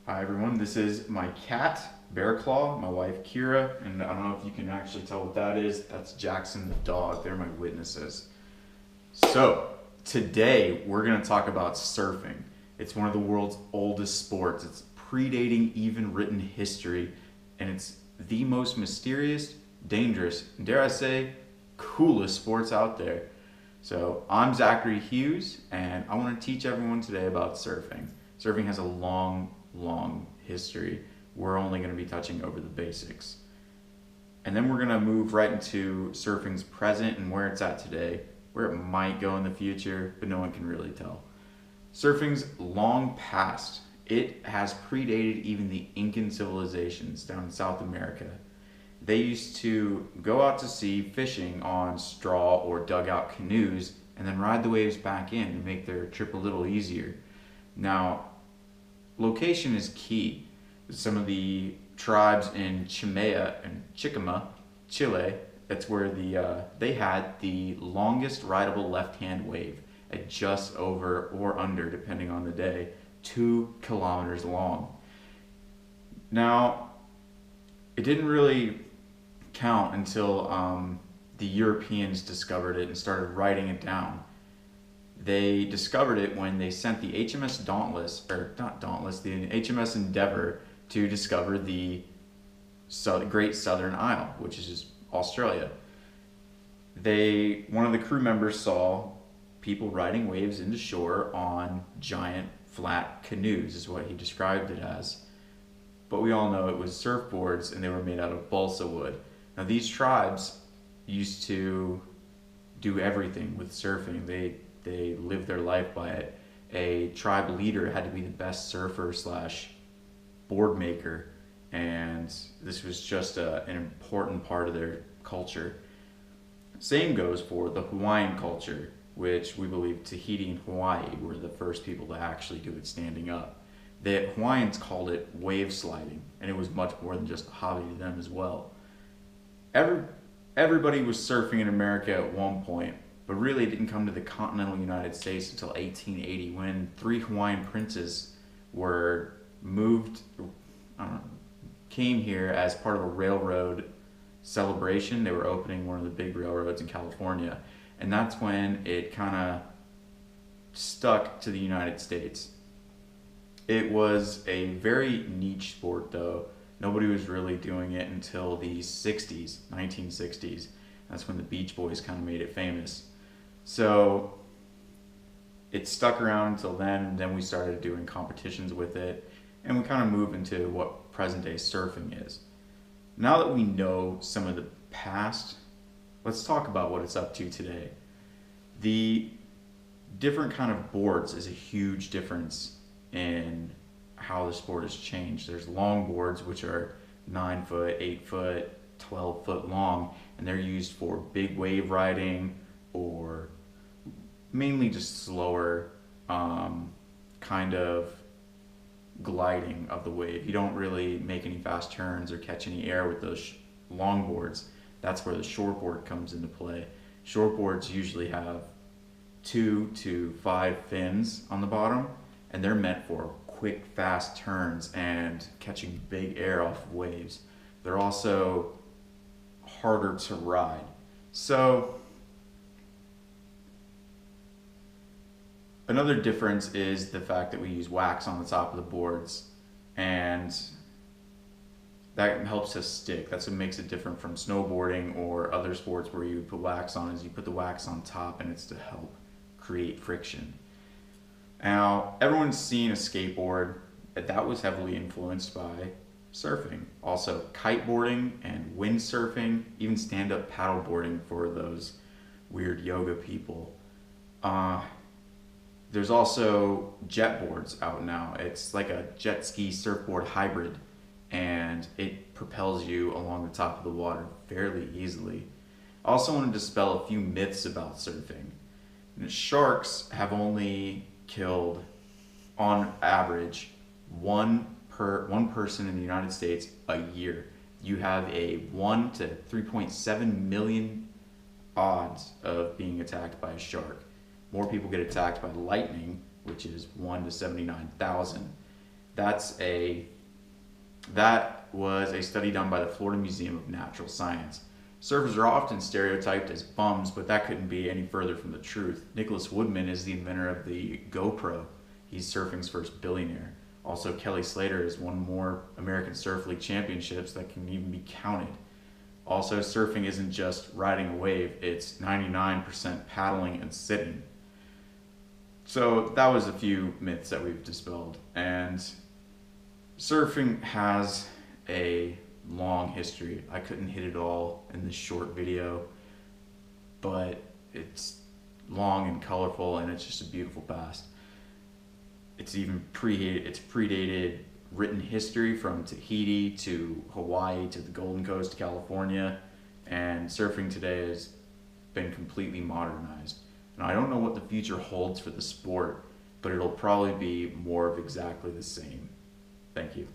Hi everyone, this is my cat, Bear Claw, my wife Kira, and I don't know if you can actually tell what that is. That's Jackson the dog. They're my witnesses. So, today we're going to talk about surfing. It's one of the world's oldest sports. It's predating even written history, and it's the most mysterious, dangerous, and dare I say, coolest sports out there. So, I'm Zachary Hughes, and I want to teach everyone today about surfing. Surfing has a long history. We're only going to be touching over the basics. And then we're going to move right into surfing's present and where it's at today, where it might go in the future, but no one can really tell. Surfing's long past. It has predated even the Incan civilizations down in South America. They used to go out to sea fishing on straw or dugout canoes and then ride the waves back in to make their trip a little easier. Now, location is key. Some of the tribes in Chimaya and Chicama, Chile, that's where they had the longest rideable left-hand wave at just over or under, depending on the day, 2 kilometers long. Now, it didn't really count until the Europeans discovered it and started writing it down. They discovered it when they sent the HMS Dauntless, or not Dauntless, the HMS Endeavour to discover the Great Southern Isle, which is just Australia. One of the crew members saw people riding waves into shore on giant flat canoes, is what he described it as. But we all know it was surfboards, and they were made out of balsa wood. Now these tribes used to do everything with surfing. They lived their life by it. A tribe leader had to be the best surfer slash board maker, and this was just an important part of their culture. Same goes for the Hawaiian culture, which we believe Tahiti and Hawaii were the first people to actually do it standing up. The Hawaiians called it wave sliding, and it was much more than just a hobby to them as well. Everybody was surfing in America at one point, but really it didn't come to the continental United States until 1880 when 3 Hawaiian princes were came here as part of a railroad celebration. They were opening one of the big railroads in California, and that's when it kind of stuck to the United States. It was a very niche sport though. Nobody was really doing it until the 60s, 1960s. That's when the Beach Boys kind of made it famous. So it stuck around until then, and then we started doing competitions with it, and we kind of moved into what present day surfing is. Now that we know some of the past, let's talk about what it's up to today. The different kind of boards is a huge difference in how the sport has changed. There's long boards, which are 9 foot, 8 foot, 12 foot long, and they're used for big wave riding or mainly just slower kind of gliding of the wave. You don't really make any fast turns or catch any air with those long boards. That's where the shortboard comes into play. Shortboards usually have 2 to 5 fins on the bottom, and they're meant for quick, fast turns and catching big air off of waves. They're also harder to ride. So another difference is the fact that we use wax on the top of the boards, and that helps us stick. That's what makes it different from snowboarding or other sports where you put wax on, is you put the wax on top and it's to help create friction. Now, everyone's seen a skateboard. That was heavily influenced by surfing. Also, kiteboarding and windsurfing, even stand-up paddleboarding for those weird yoga people. There's also jet boards out now. It's like a jet ski surfboard hybrid, and it propels you along the top of the water fairly easily. I also want to dispel a few myths about surfing. Sharks have only killed, on average, one person in the United States a year. You have a 1 to 3.7 million odds of being attacked by a shark. More people get attacked by lightning, which is 1 to 79,000. That was a study done by the Florida Museum of Natural Science. Surfers are often stereotyped as bums, but that couldn't be any further from the truth. Nicholas Woodman is the inventor of the GoPro. He's surfing's first billionaire. Also, Kelly Slater has won more American Surf League championships that can even be counted. Also, surfing isn't just riding a wave, it's 99% paddling and sitting. So that was a few myths that we've dispelled. And surfing has a long history. I couldn't hit it all in this short video, but it's long and colorful, and it's just a beautiful past. It's predated written history from Tahiti to Hawaii to the Golden Coast to California, and surfing today has been completely modernized. And I don't know what the future holds for the sport, but it'll probably be more of exactly the same. Thank you.